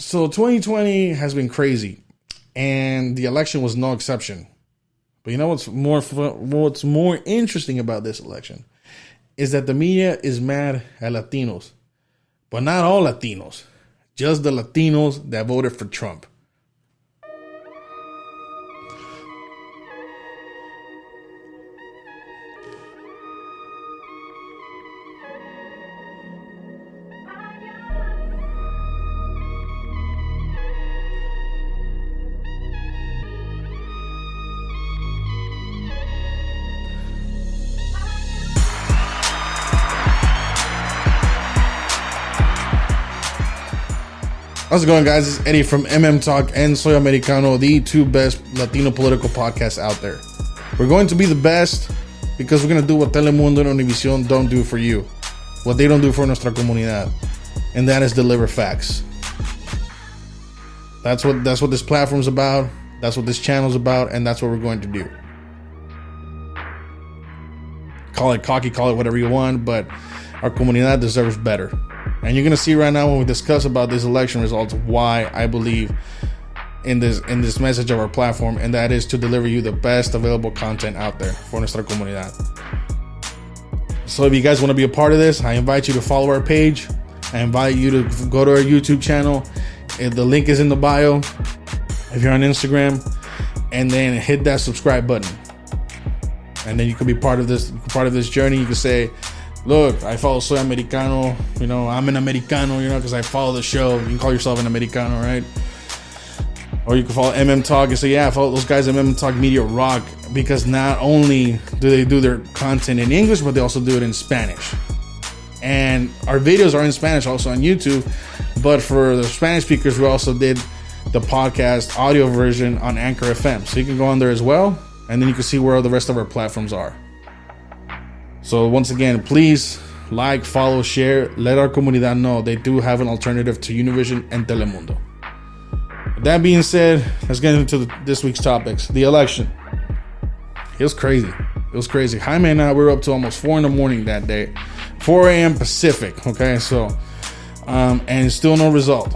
So 2020 has been crazy, and the election was no exception. But you know what's more interesting about this election is that the media is mad at Latinos, but not all Latinos, just the Latinos that voted for Trump. How's it going, guys? It's Eddie from Talk and Soy Americano, the two best Latino political podcasts out there. We're going to be the best because we're going to do what Telemundo and Univision don't do for you, what they don't do for nuestra comunidad, and that is deliver facts. That's what this platform's about. That's what this channel's about, and that's what we're going to do. Call it cocky, call it whatever you want, but our comunidad deserves better. And you're going to see right now when we discuss about these election results why I believe in this message of our platform, and that is to deliver you the best available content out there for nuestra comunidad. So if you guys want to be a part of this, I invite you to follow our page. I invite you to go to our YouTube channel. The link is in the bio if you're on Instagram, and then hit that subscribe button. And then you can be part of this journey. You can say, look, I follow Soy Americano, I'm an Americano, because I follow the show. You can call yourself an Americano, right? Or you can follow Talk and say, yeah, I follow those guys at Talk Media Rock, because not only do they do their content in English, but they also do it in Spanish. And our videos are in Spanish also on YouTube, but for the Spanish speakers, we also did the podcast audio version on Anchor FM. So you can go on there as well, and then you can see where the rest of our platforms are. So once again, please like, follow, share, let our comunidad know they do have an alternative to Univision and Telemundo. With that being said, let's get into this week's topics. The election. It was crazy. Jaime and I, we were up to almost 4 a.m. that day. 4 a.m. Pacific, okay? So, and still no result.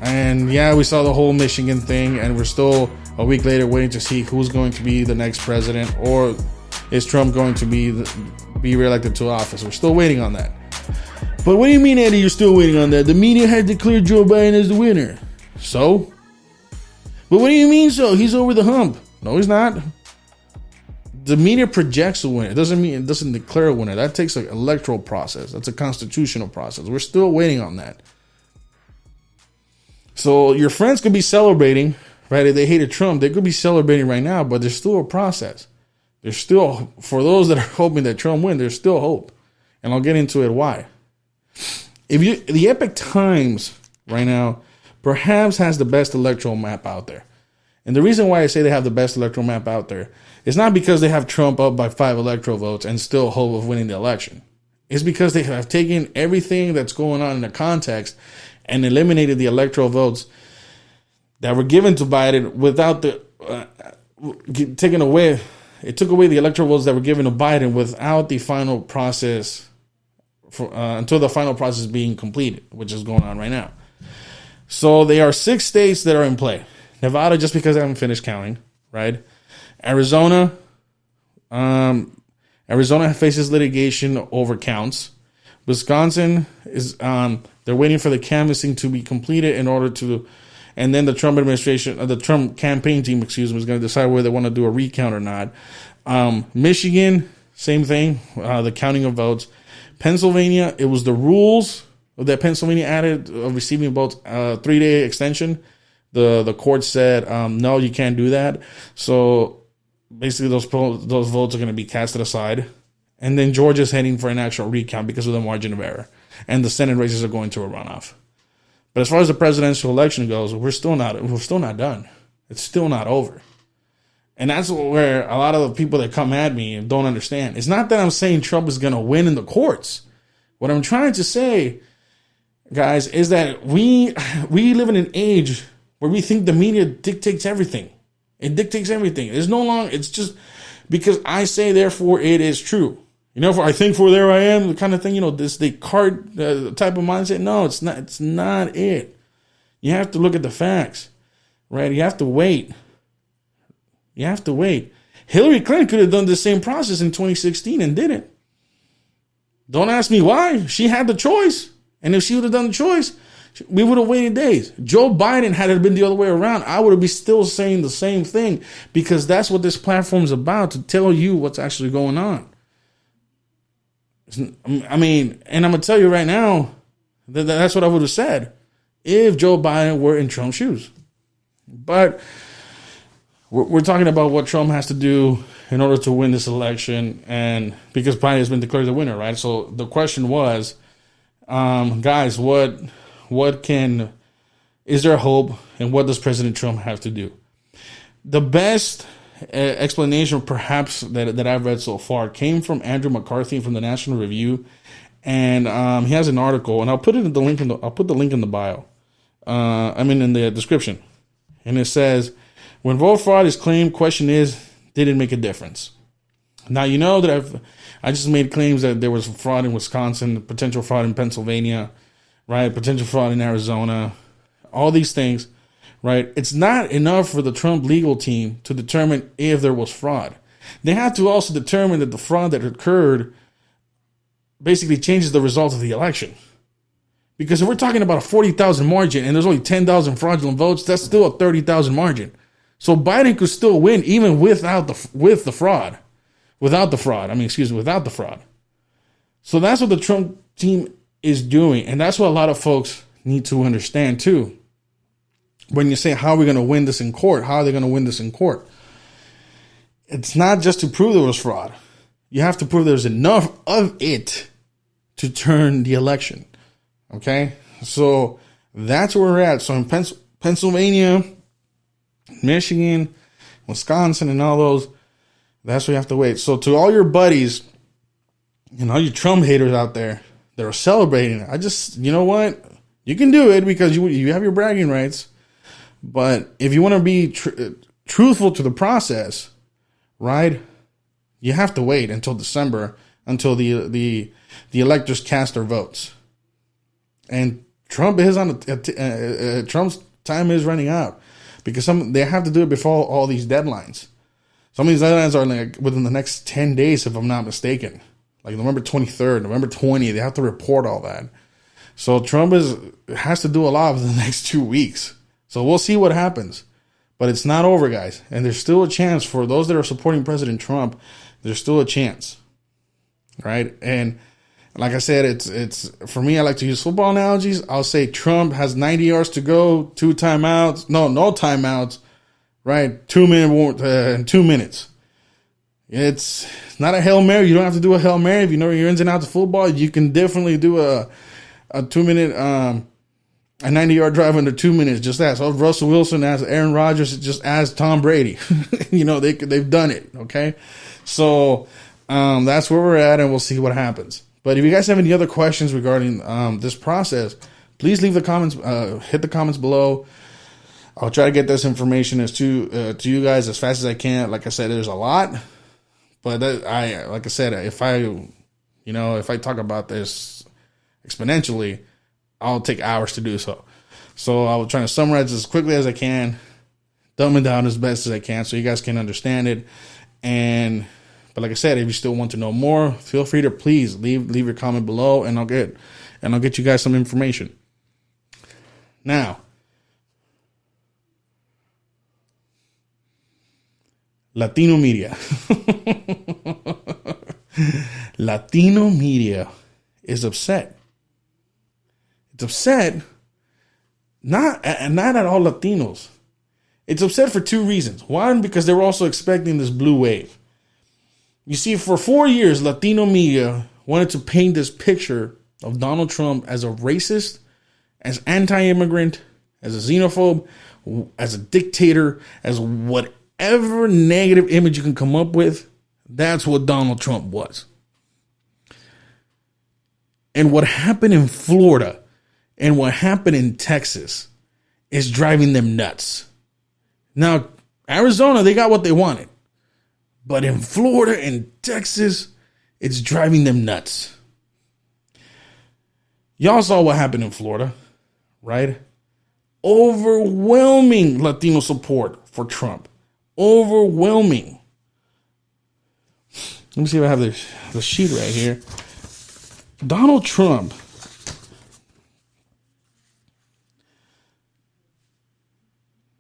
And yeah, we saw the whole Michigan thing, and we're still a week later waiting to see who's going to be the next president, or is Trump going to be reelected to office? We're still waiting on that. But what do you mean, Eddie, you're still waiting on that? The media had declared Joe Biden as the winner. So? But what do you mean so? He's over the hump. No, he's not. The media projects a winner. It doesn't declare a winner. That takes an electoral process. That's a constitutional process. We're still waiting on that. So your friends could be celebrating, right? If they hated Trump, they could be celebrating right now, but there's still a process. There's still, for those that are hoping that Trump win, there's still hope. And I'll get into it why. The Epic Times right now perhaps has the best electoral map out there. And the reason why I say they have the best electoral map out there is not because they have Trump up by 5 electoral votes and still hope of winning the election. It's because they have taken everything that's going on in the context and eliminated the electoral votes that were given to Biden without taken away. It took away the electoral votes that were given to Biden without the final process, until the final process being completed, which is going on right now. So there are 6 states that are in play. Nevada, just because I haven't finished counting, right? Arizona faces litigation over counts. Wisconsin is they're waiting for the canvassing to be completed in order to. And then the Trump administration, the Trump campaign team, is going to decide whether they want to do a recount or not. Michigan, same thing, the counting of votes. Pennsylvania, it was the rules that Pennsylvania added of receiving votes, 3-day extension. The court said, no, you can't do that. So basically those votes are going to be casted aside. And then Georgia's heading for an actual recount because of the margin of error. And the Senate races are going to a runoff. But as far as the presidential election goes, we're still not done. It's still not over. And that's where a lot of the people that come at me don't understand. It's not that I'm saying Trump is going to win in the courts. What I'm trying to say, guys, is that we live in an age where we think the media dictates everything. It dictates everything. It's just because I say, therefore it is true. For I think for there I am, the kind of thing, this Descartes type of mindset. No, it's not it. You have to look at the facts, right? You have to wait. You have to wait. Hillary Clinton could have done the same process in 2016 and didn't. Don't ask me why. She had the choice. And if she would have done the choice, we would have waited days. Joe Biden, had it been the other way around, I would have been still saying the same thing, because that's what this platform is about, to tell you what's actually going on. I mean, and I'm going to tell you right now, that's what I would have said if Joe Biden were in Trump's shoes. But we're talking about what Trump has to do in order to win this election, and because Biden has been declared the winner, right? So the question was, guys, is there hope, and what does President Trump have to do? The best explanation, perhaps, that I've read so far came from Andrew McCarthy from the National Review, and he has an article, and I'll put the link in the bio. In the description, and it says, when vote fraud is claimed, question is, did it make a difference? Now, you know that I just made claims that there was fraud in Wisconsin, potential fraud in Pennsylvania, right? Potential fraud in Arizona, all these things, right? It's not enough for the Trump legal team to determine if there was fraud. They have to also determine that the fraud that occurred basically changes the result of the election. Because if we're talking about a 40,000 margin and there's only 10,000 fraudulent votes, that's still a 30,000 margin. So Biden could still win even without the fraud. Without the fraud. So that's what the Trump team is doing. And that's what a lot of folks need to understand too. When you say, how are we going to win this in court? How are they going to win this in court? It's not just to prove there was fraud. You have to prove there's enough of it to turn the election. Okay? So that's where we're at. So in Pennsylvania, Michigan, Wisconsin, and all those, that's where you have to wait. So to all your buddies and all you Trump haters out there that are celebrating it, you know what? You can do it because you have your bragging rights. But if you want to be truthful to the process, right, you have to wait until December, until the electors cast their votes. And Trump is Trump's time is running out, because they have to do it before all these deadlines. Some of these deadlines are like within the next 10 days, if I'm not mistaken. Like November 23rd, November 20th, they have to report all that. So Trump has to do a lot in the next 2 weeks. So we'll see what happens. But it's not over, guys. And there's still a chance for those that are supporting President Trump. There's still a chance. Right? And like I said, it's for me, I like to use football analogies. I'll say Trump has 90 yards to go, 2 timeouts. No timeouts. Right? 2 minutes. It's not a Hail Mary. You don't have to do a Hail Mary. If you know your ins and outs of football, you can definitely do a 2-minute, a 90-yard drive under 2 minutes. Just ask Russell Wilson, ask Aaron Rodgers, just ask Tom Brady. They've done it. Okay. So, that's where we're at, and we'll see what happens. But if you guys have any other questions regarding, this process, please leave the comments, hit the comments below. I'll try to get this information to you guys as fast as I can. Like I said, there's a lot, but if I talk about this exponentially, I'll take hours to do so. So I will try to summarize as quickly as I can, dumb it down as best as I can, so you guys can understand it. But like I said, if you still want to know more, feel free to please leave your comment below, and I'll get you guys some information. Now, Latino media. Latino media is upset. It's upset not at all Latinos. It's upset for 2 reasons. One, because they were also expecting this blue wave. You see, for 4 years, Latino media wanted to paint this picture of Donald Trump as a racist, as anti-immigrant, as a xenophobe, as a dictator, as whatever negative image you can come up with. That's what Donald Trump was. And what happened in Florida and what happened in Texas is driving them nuts. Now, Arizona, they got what they wanted. But in Florida and Texas, it's driving them nuts. Y'all saw what happened in Florida, right? Overwhelming Latino support for Trump. Overwhelming. Let me see if I have the sheet right here. Donald Trump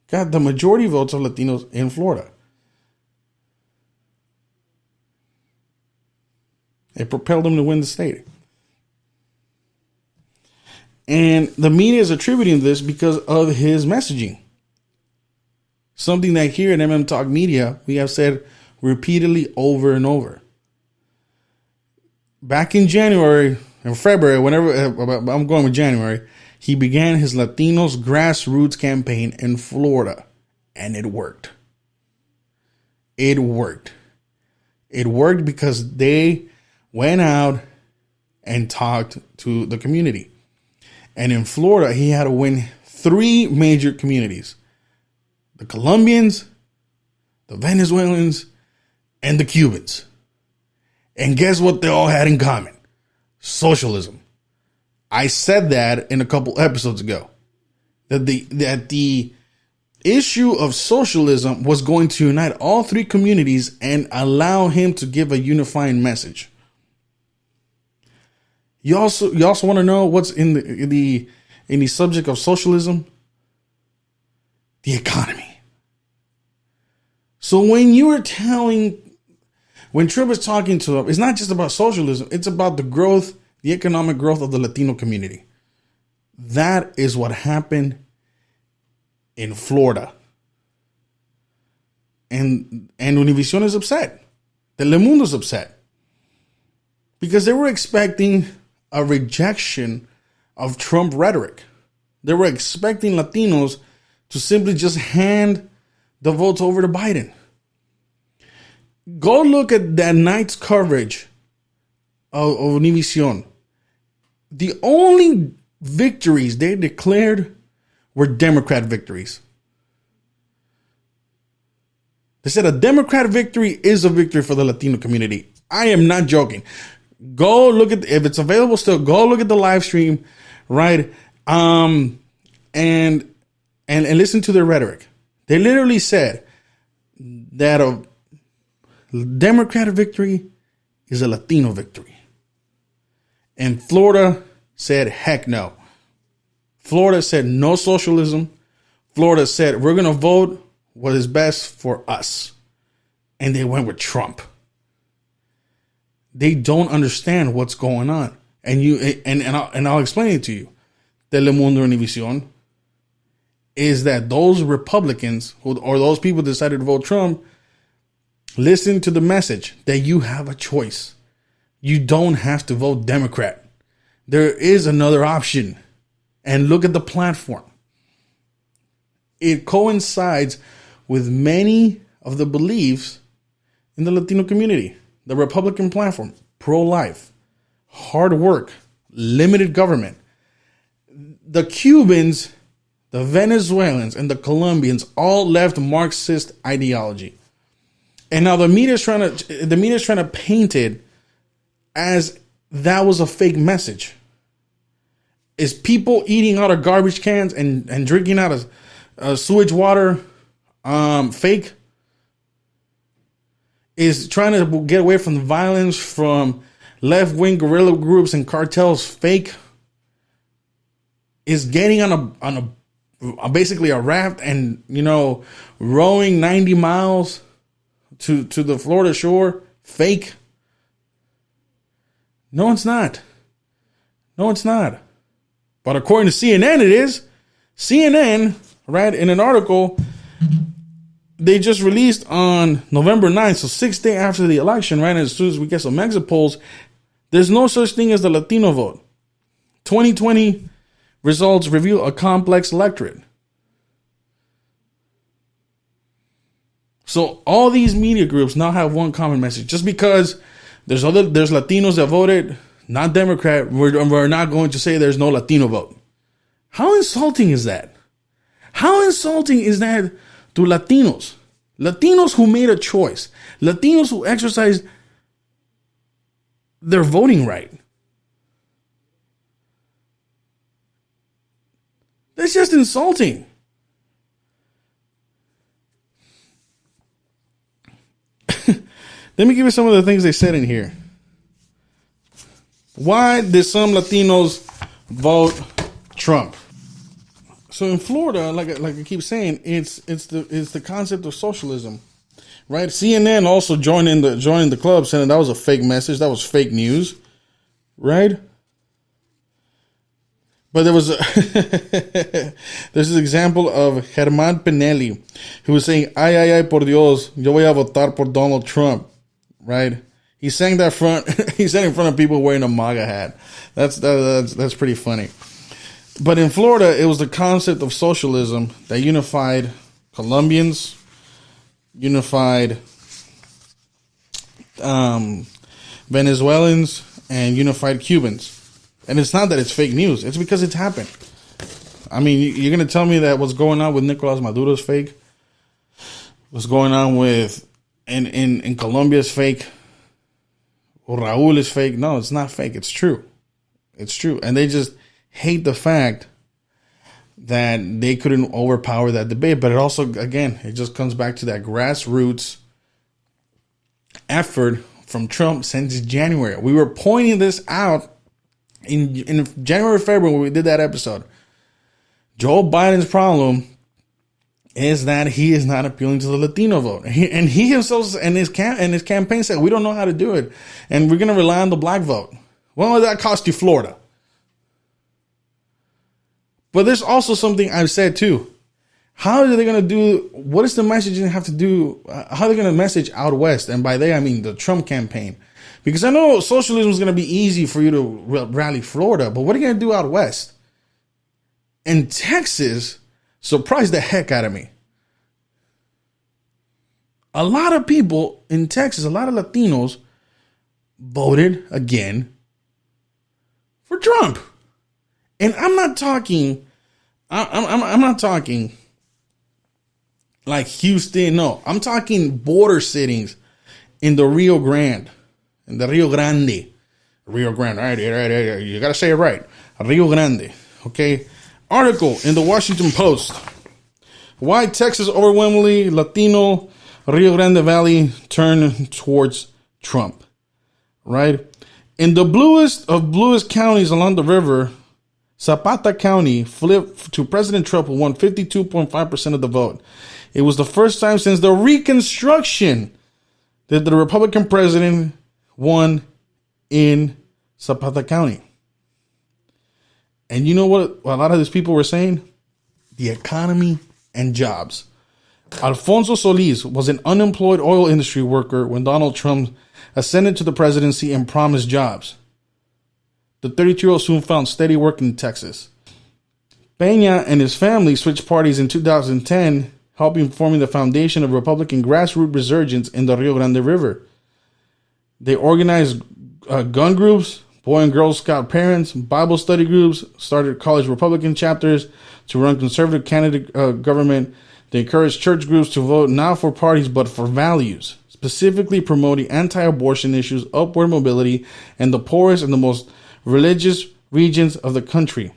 got the majority votes of Latinos in Florida. It propelled him to win the state. And the media is attributing this because of his messaging. Something that here at MM Talk Media, we have said repeatedly over and over. Back in January and February, whenever I'm going with January, he began his Latinos grassroots campaign in Florida. And it worked. It worked. It worked because they went out and talked to the community. And in Florida, he had to win 3 major communities: the Colombians, the Venezuelans, and the Cubans. And guess what they all had in common? Socialism. I said that in a couple episodes ago, that the issue of socialism was going to unite all 3 communities and allow him to give a unifying message. You also want to know what's in the subject of socialism? The economy. So when Trump is talking to them, it's not just about socialism, it's about the growth, the economic growth of the Latino community. That is what happened in Florida. And Univision is upset. Telemundo is upset. Because they were expecting a rejection of Trump rhetoric. They were expecting Latinos to simply just hand the votes over to Biden. Go look at that night's coverage of Univision. The only victories they declared were Democrat victories. They said a Democrat victory is a victory for the Latino community. I am not joking. Go look at, if it's available still, go look at the live stream, right? And listen to their rhetoric. They literally said that a Democratic victory is a Latino victory. And Florida said, heck no. Florida said no socialism. Florida said, we're going to vote what is best for us. And they went with Trump. They don't understand what's going on. And I'll explain it to you. Telemundo Univision is that those Republicans or those people decided to vote Trump, listen to the message that you have a choice. You don't have to vote Democrat. There is another option. And look at the platform. It coincides with many of the beliefs in the Latino community. The Republican platform: pro-life, hard work, limited government. The Cubans, the Venezuelans, and the Colombians all left Marxist ideology. And now the media is trying to paint it as that was a fake message. Is people eating out of garbage cans and drinking out of sewage water fake? Is trying to get away from the violence from left-wing guerrilla groups and cartels fake? Is getting on a basically a raft and rowing 90 miles to the Florida shore fake? No, it's not. No, it's not. But according to CNN, it is. CNN, right, in an article they just released on November 9th, so 6 days after the election, right, as soon as we get some exit polls, there's no such thing as the Latino vote. 2020 results reveal a complex electorate. So all these media groups now have one common message. Just because there's Latinos that voted not Democrat, we're not going to say there's no Latino vote. How insulting is that? How insulting is that to Latinos? Latinos who made a choice. Latinos who exercised their voting right. That's just insulting. Let me give you some of the things they said in here. Why did some Latinos vote Trump? So in Florida, like I keep saying, it's the concept of socialism, right? CNN also joined the club, saying that was a fake message, that was fake news, right? But there was there's this example of Germán Pinelli, who was saying, "Ay, por Dios, yo voy a votar por Donald Trump," right? He sang that he sang in front of people wearing a MAGA hat. That's pretty funny. But in Florida, it was the concept of socialism that unified Colombians, unified Venezuelans, and unified Cubans. And it's not that it's fake news. It's because it's happened. I mean, you're going to tell me that what's going on with Nicolas Maduro is fake? What's going on with in Colombia is fake? Or Raul is fake? No, it's not fake. It's true. It's true. And they just hate the fact that they couldn't overpower that debate. But it also, again, it just comes back to that grassroots effort from Trump since January. We were pointing this out in January, February, when we did that episode. Joe Biden's problem is that he is not appealing to the Latino vote. He himself and his campaign said, we don't know how to do it, and we're going to rely on the black vote. Well, that cost you Florida. But there's also something I've said too. How are they going to do, what is the message they have to do? How are they going to message out west? And by they, I mean the Trump campaign. Because I know socialism is going to be easy for you to rally Florida, but what are you going to do out west? And Texas surprised the heck out of me. A lot of people in Texas, a lot of Latinos voted again for Trump. And I'm not talking like Houston. No, I'm talking border cities in the Rio Grande. In the Rio Grande. Rio Grande. Right. You got to say it right. Rio Grande. Okay. Article in the Washington Post. Why Texas overwhelmingly Latino Rio Grande Valley turn towards Trump. Right. In the bluest of bluest counties along the river, Zapata County flipped to President Trump, who won 52.5% of the vote. It was the first time since the Reconstruction that the Republican president won in Zapata County. And you know what a lot of these people were saying? The economy and jobs. Alfonso Solis was an unemployed oil industry worker when Donald Trump ascended to the presidency and promised jobs. The 32-year-old soon found steady work in Texas. Peña and his family switched parties in 2010, helping forming the foundation of Republican grassroots resurgence in the Rio Grande River. They organized gun groups, Boy and Girl Scout parents, Bible study groups, started college Republican chapters to run conservative candidate government. They encouraged church groups to vote not for parties but for values, specifically promoting anti-abortion issues, upward mobility, and the poorest and the most religious regions of the country.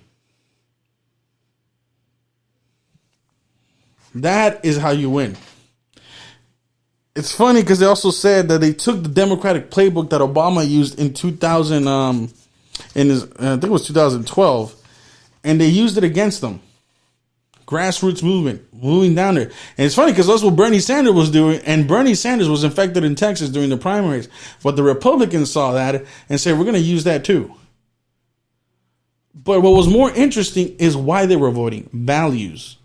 That is how you win. It's funny because they also said that they took the Democratic playbook that Obama used in 2000, I think it was 2012, and they used it against them. Grassroots movement, moving down there. And it's funny because that's what Bernie Sanders was doing, and Bernie Sanders was infected in Texas during the primaries. But the Republicans saw that and said, we're going to use that too. But what was more interesting is why they were voting. Values.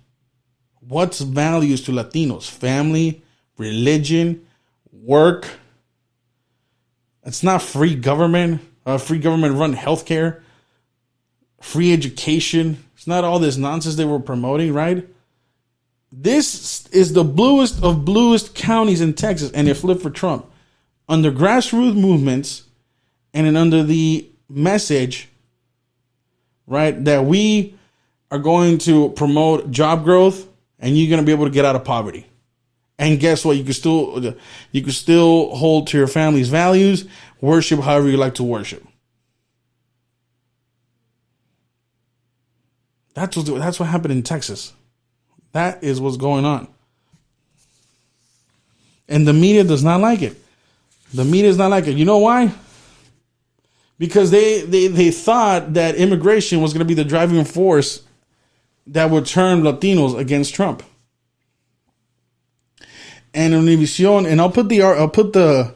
What's values to Latinos? Family, religion, work. It's not free government run healthcare, free education. It's not all this nonsense they were promoting, right? This is the bluest of bluest counties in Texas, and it flipped for Trump. Under grassroots movements and under the message, right, that we are going to promote job growth and you're going to be able to get out of poverty. And guess what? You can still hold to your family's values, worship however you like to worship. That's what happened in Texas. That is what's going on. And the media does not like it. The media does not like it. You know why? Because they thought that immigration was going to be the driving force that would turn Latinos against Trump. And Univision, and I'll put the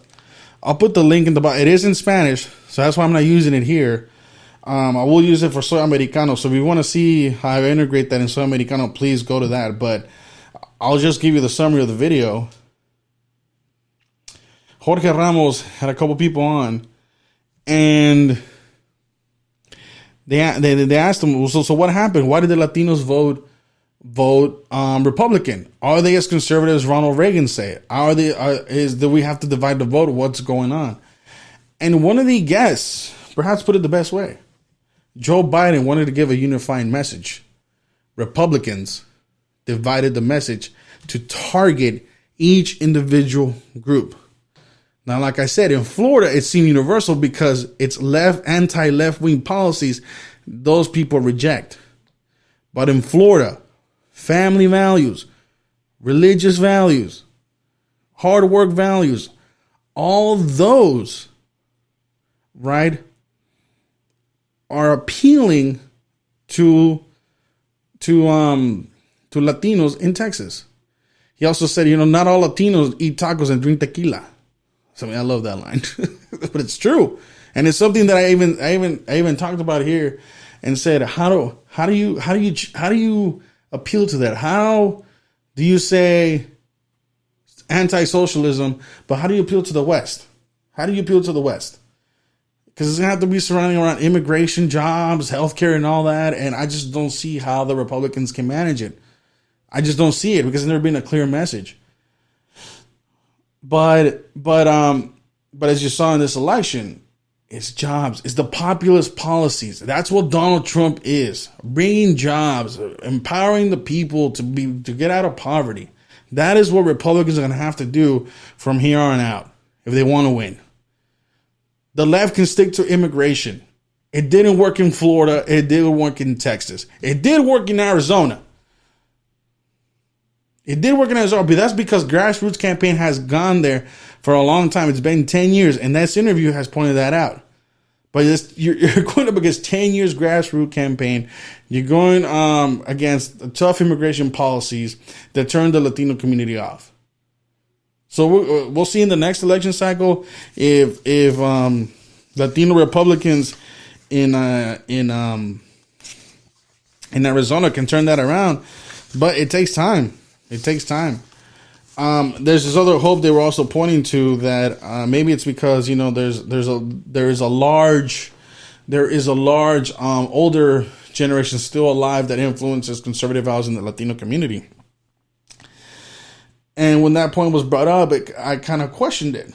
link in the bottom. It is in Spanish, so that's why I'm not using it here. I will use it for Soy Americano. So if you want to see how I integrate that in Soy Americano, please go to that. But I'll just give you the summary of the video. Jorge Ramos had a couple people on, and they asked him, so what happened? Why did the Latinos vote Republican? Are they as conservative as Ronald Reagan say? Do we have to divide the vote? What's going on? And one of the guests perhaps put it the best way. Joe Biden wanted to give a unifying message. Republicans divided the message to target each individual group. Now, like I said, in Florida, it seemed universal because it's anti-left-wing policies those people reject. But in Florida, family values, religious values, hard work values, all those, right, are appealing to Latinos in Texas. He also said, not all Latinos eat tacos and drink tequila. I love that line, but it's true, and it's something that I even talked about here, and said, how do you appeal to that? How do you say anti-socialism, but how do you appeal to the West? How do you appeal to the West? Because it's gonna have to be surrounding around immigration, jobs, healthcare, and all that, and I just don't see how the Republicans can manage it. I just don't see it because there's never been a clear message. But as you saw in this election, it's jobs, it's the populist policies. That's what Donald Trump is: bringing jobs, empowering the people to get out of poverty. That is what Republicans are going to have to do from here on out if they want to win. The left can stick to immigration. It didn't work in Florida. It didn't work in Texas. It did work in Arizona. It did work in Arizona, but that's because grassroots campaign has gone there for a long time. It's been 10 years, and this interview has pointed that out. But you're going up against 10 years grassroots campaign. You're going against tough immigration policies that turn the Latino community off. So we'll see in the next election cycle if Latino Republicans in Arizona can turn that around. But it takes time. It takes time. There's this other hope they were also pointing to that maybe it's because there is a large older generation still alive that influences conservative values in the Latino community. And when that point was brought up, I kind of questioned it.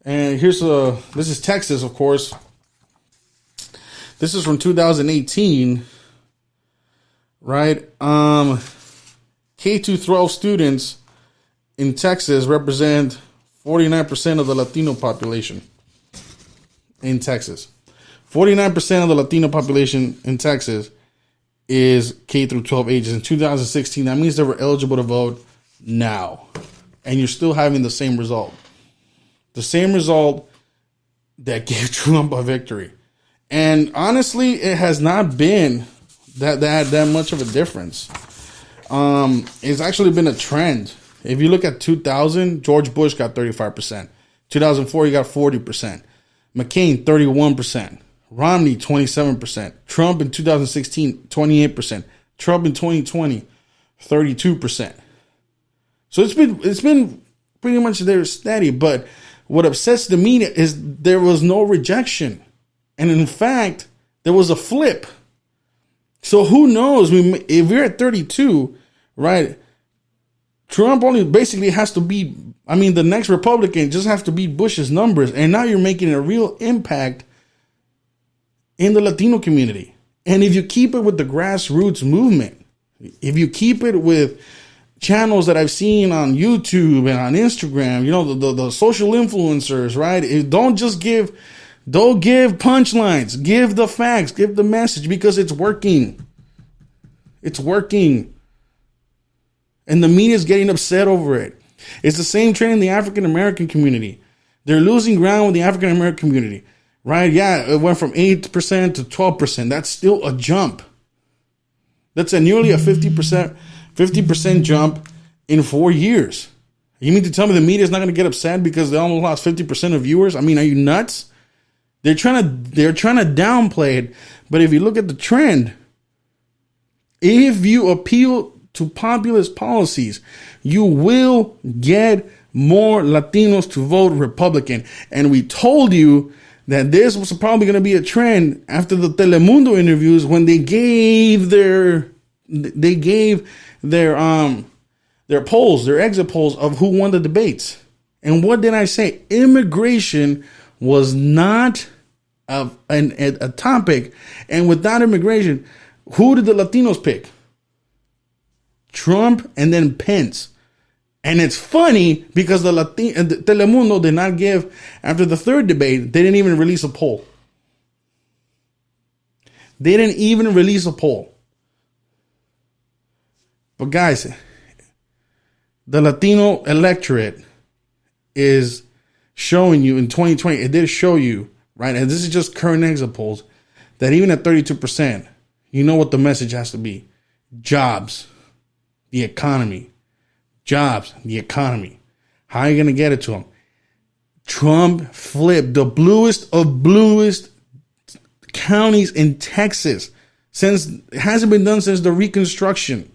And this is Texas, of course. This is from 2018, right? K-12 students in Texas represent 49% of the Latino population in Texas. 49% of the Latino population in Texas is K-12 ages. In 2016, that means they were eligible to vote now. And you're still having the same result. The same result that gave Trump a victory. And honestly, it has not been that much of a difference. It's actually been a trend. If you look at 2000, George Bush got 35%. 2004, he got 40%. McCain, 31%. Romney, 27%. Trump in 2016, 28%. Trump in 2020, 32%. So it's been pretty much there steady. But what upsets the media is there was no rejection. And in fact, there was a flip. So who knows? If you're at 32, right? Trump only basically has to beat, the next Republican just has to beat Bush's numbers. And now you're making a real impact in the Latino community. And if you keep it with the grassroots movement, if you keep it with channels that I've seen on YouTube and on Instagram, the social influencers, right? Don't give punchlines, give the facts, give the message because it's working. It's working. And the media is getting upset over it. It's the same trend in the African American community. They're losing ground with the African American community, right? Yeah, it went from 8% to 12%. That's still a jump. That's nearly a 50% jump in 4 years. You mean to tell me the media is not going to get upset because they almost lost 50% of viewers? I mean, are you nuts? They're trying to downplay it. But if you look at the trend, if you appeal to populist policies, you will get more Latinos to vote Republican. And we told you that this was probably going to be a trend after the Telemundo interviews when they gave their polls, their exit polls of who won the debates. And what did I say? Immigration was not a topic. And without immigration, who did the Latinos pick? Trump and then Pence. And it's funny because the Telemundo did not give, after the third debate, they didn't even release a poll. They didn't even release a poll. But guys, the Latino electorate is showing you in 2020, it did show you, right? And this is just current exit polls, that even at 32%, you know what the message has to be. Jobs, the economy. Jobs, the economy. How are you going to get it to them? Trump flipped the bluest of bluest counties in Texas. It hasn't been done since the Reconstruction.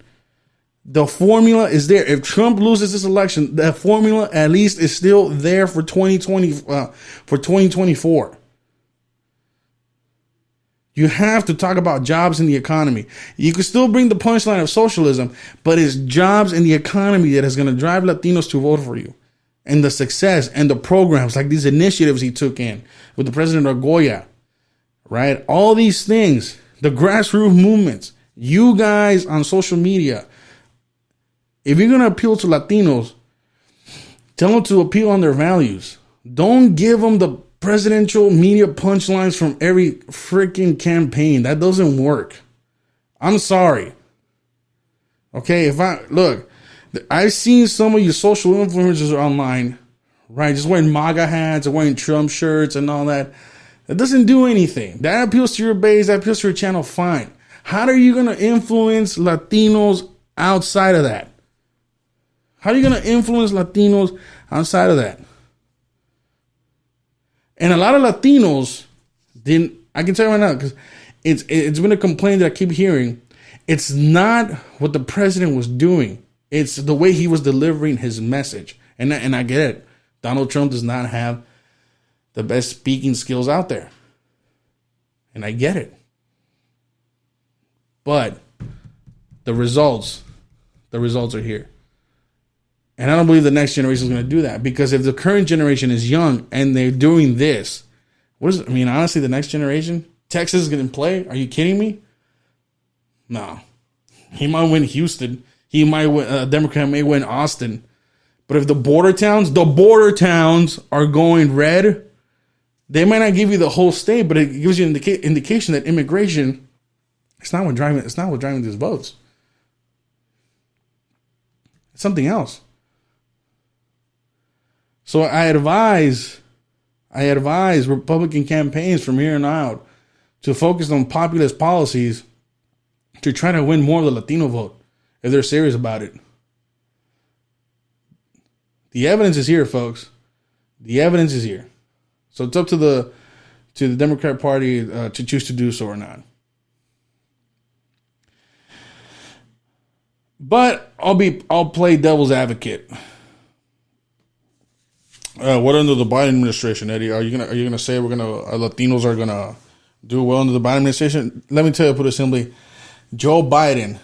The formula is there. If Trump loses this election, that formula at least is still there for 2024. You have to talk about jobs in the economy. You can still bring the punchline of socialism, but it's jobs in the economy that is going to drive Latinos to vote for you. And the success and the programs, like these initiatives he took in with the President of Goya, right? All these things, the grassroots movements, you guys on social media, if you're going to appeal to Latinos, tell them to appeal on their values. Don't give them the presidential media punchlines from every freaking campaign. That doesn't work. I'm sorry. Okay, I've seen some of you social influencers online, right? Just wearing MAGA hats and wearing Trump shirts and all that. That doesn't do anything. That appeals to your base. That appeals to your channel. Fine. How are you going to influence Latinos outside of that? How are you going to influence Latinos outside of that? And a lot of Latinos didn't, I can tell you right now, because it's been a complaint that I keep hearing. It's not what the president was doing. It's the way he was delivering his message. And I get it. Donald Trump does not have the best speaking skills out there. And I get it. But the results are here. And I don't believe the next generation is going to do that, because if the current generation is young and they're doing this, honestly, the next generation, Texas is going to play. Are you kidding me? No. He might win Houston. He might win, a Democrat may win Austin. But if the border towns are going red, they might not give you the whole state, but it gives you an indication that immigration, it's not what driving these votes. It's something else. So I advise Republican campaigns from here on out to focus on populist policies to try to win more of the Latino vote if they're serious about it. The evidence is here, folks. The evidence is here. So it's up to the Democrat Party to choose to do so or not. But I'll play devil's advocate. What under the Biden administration, Eddie? Are you gonna say Latinos are gonna do well under the Biden administration? Let me tell you, put it simply, Joe Biden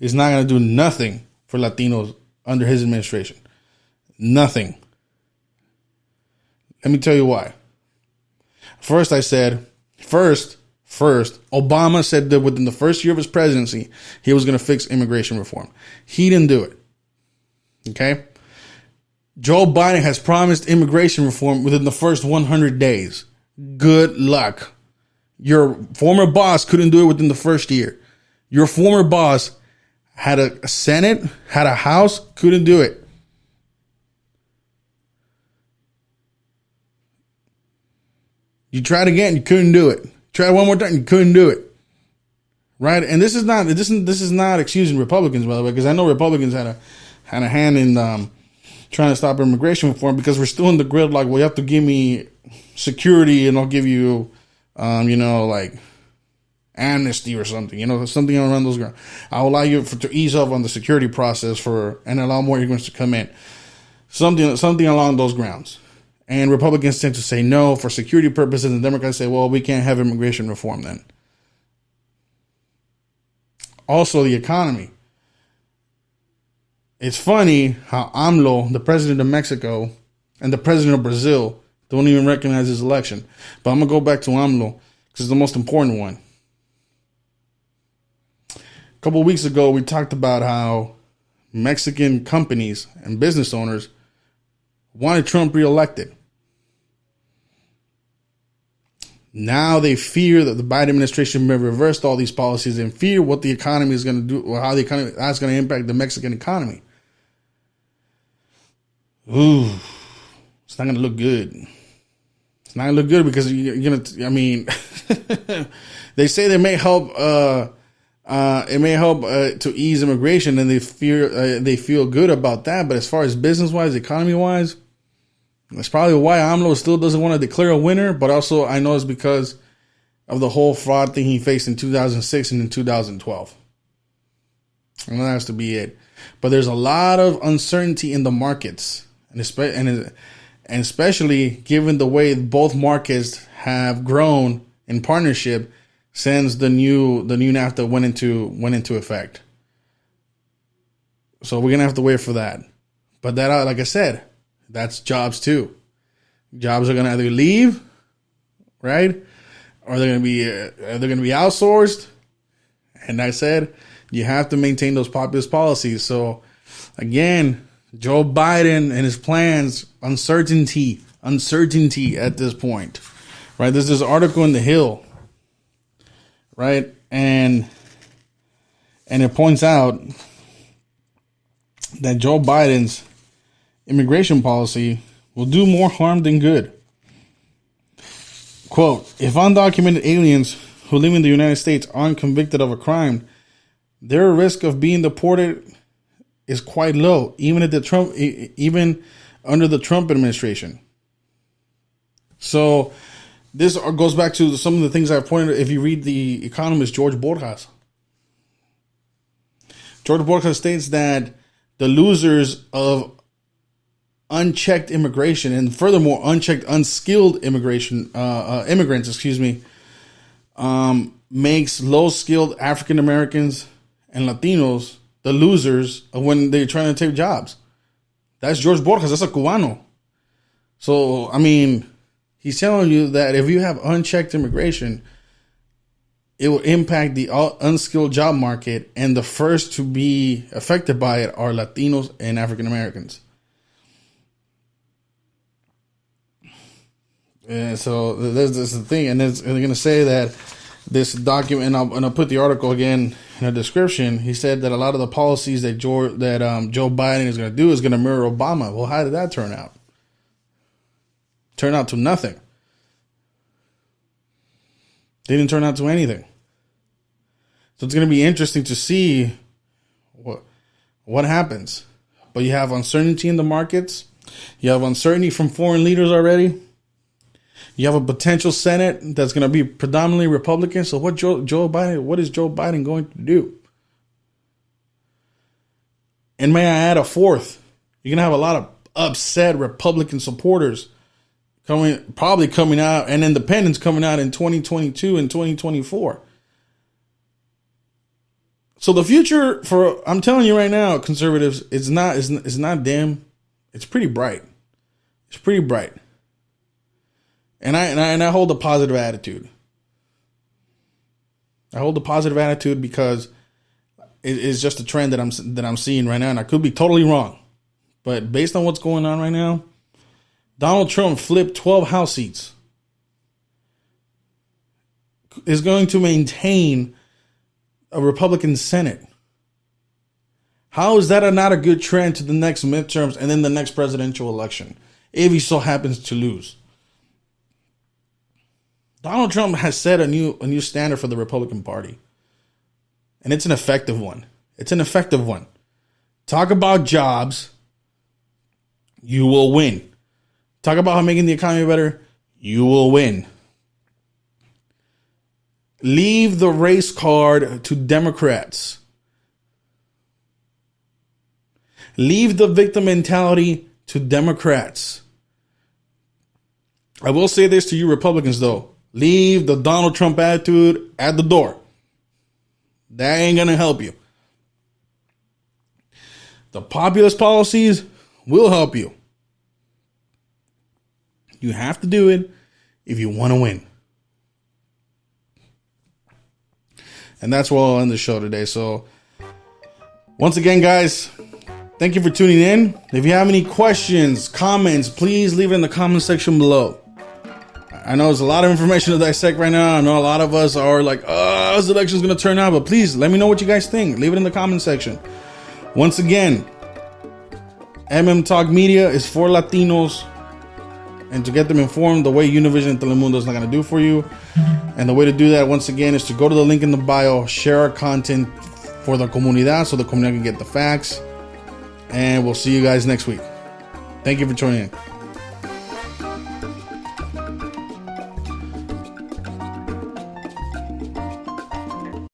is not gonna do nothing for Latinos under his administration. Nothing. Let me tell you why. First, Obama said that within the first year of his presidency, he was going to fix immigration reform. He didn't do it. Okay? Joe Biden has promised immigration reform within the first 100 days. Good luck. Your former boss couldn't do it within the first year. Your former boss had a Senate, had a House, couldn't do it. You tried again, you couldn't do it. Tried one more time, you couldn't do it. Right? And this is not excusing Republicans, by the way, because I know Republicans had a hand in trying to stop immigration reform, because we're still in the grid like, well, you have to give me security and I'll give you like amnesty or something, something around those grounds. I'll allow you to ease up on the security process and allow more immigrants to come in. Something along those grounds. And Republicans tend to say no for security purposes, and Democrats say, well, we can't have immigration reform then. Also, the economy. It's funny how AMLO, the president of Mexico, and the president of Brazil don't even recognize his election. But I'm going to go back to AMLO because it's the most important one. A couple of weeks ago, we talked about how Mexican companies and business owners wanted Trump reelected. Now they fear that the Biden administration may reverse all these policies and fear what the economy is going to do, or how the economy that's going to impact the Mexican economy. Ooh, it's not going to look good. It's not going to look good because you're going to, they say they may help, it may help to ease immigration, and they feel good about that. But as far as business-wise, economy-wise, that's probably why AMLO still doesn't want to declare a winner. But also, I know it's because of the whole fraud thing he faced in 2006 and in 2012. And that has to be it. But there's a lot of uncertainty in the markets, and especially given the way both markets have grown in partnership since the new NAFTA went into effect. So we're gonna have to wait for that. But that, like I said, that's jobs too. Jobs are gonna either leave, right, or they're gonna be outsourced. And I said you have to maintain those populist policies. So again, Joe Biden and his plans, uncertainty at this point, right? There's this article in The Hill, right, and it points out that Joe Biden's immigration policy will do more harm than good. Quote, if undocumented aliens who live in the United States aren't convicted of a crime, their risk of being deported is quite low, even under the Trump administration. So this goes back to some of the things I pointed. If you read the economist George Borjas states that the losers of unchecked immigration, and furthermore unchecked unskilled immigrants, makes low-skilled African Americans and Latinos the losers of when they're trying to take jobs. That's George Borjas. That's a Cubano. So, he's telling you that if you have unchecked immigration, it will impact the unskilled job market, and the first to be affected by it are Latinos and African Americans. And so this is the thing, and they're going to say that this document, and I'll put the article again in the description. He said that a lot of the policies that Joe Biden is going to do is going to mirror Obama. Well, how did that turn out? Turn out to nothing. They didn't turn out to anything. So it's going to be interesting to see what happens. But you have uncertainty in the markets. You have uncertainty from foreign leaders already. You have a potential Senate that's going to be predominantly Republican. So what is Joe Biden going to do? And may I add a fourth? You're going to have a lot of upset Republican supporters probably coming out, and independents coming out in 2022 and 2024. So the future I'm telling you right now, conservatives, it's not dim. It's pretty bright. It's pretty bright. And I hold a positive attitude. I hold a positive attitude because it's just a trend that I'm seeing right now, and I could be totally wrong. But based on what's going on right now, Donald Trump flipped 12 House seats. Is going to maintain a Republican Senate. How is that not a good trend to the next midterms and then the next presidential election, if he so happens to lose? Donald Trump has set a new standard for the Republican Party. And it's an effective one. It's an effective one. Talk about jobs, you will win. Talk about how making the economy better, you will win. Leave the race card to Democrats. Leave the victim mentality to Democrats. I will say this to you Republicans, though. Leave the Donald Trump attitude at the door. That ain't going to help you. The populist policies will help you. You have to do it if you want to win. And that's where I'll end the show today. So, once again, guys, thank you for tuning in. If you have any questions, comments, please leave it in the comment section below. I know there's a lot of information to dissect right now. I know a lot of us are like, how's the election's going to turn out? But please, let me know what you guys think. Leave it in the comment section. Once again, Talk Media is for Latinos. And to get them informed the way Univision and Telemundo is not going to do for you. And the way to do that, once again, is to go to the link in the bio, share our content for the comunidad so the comunidad can get the facts. And we'll see you guys next week. Thank you for tuning in.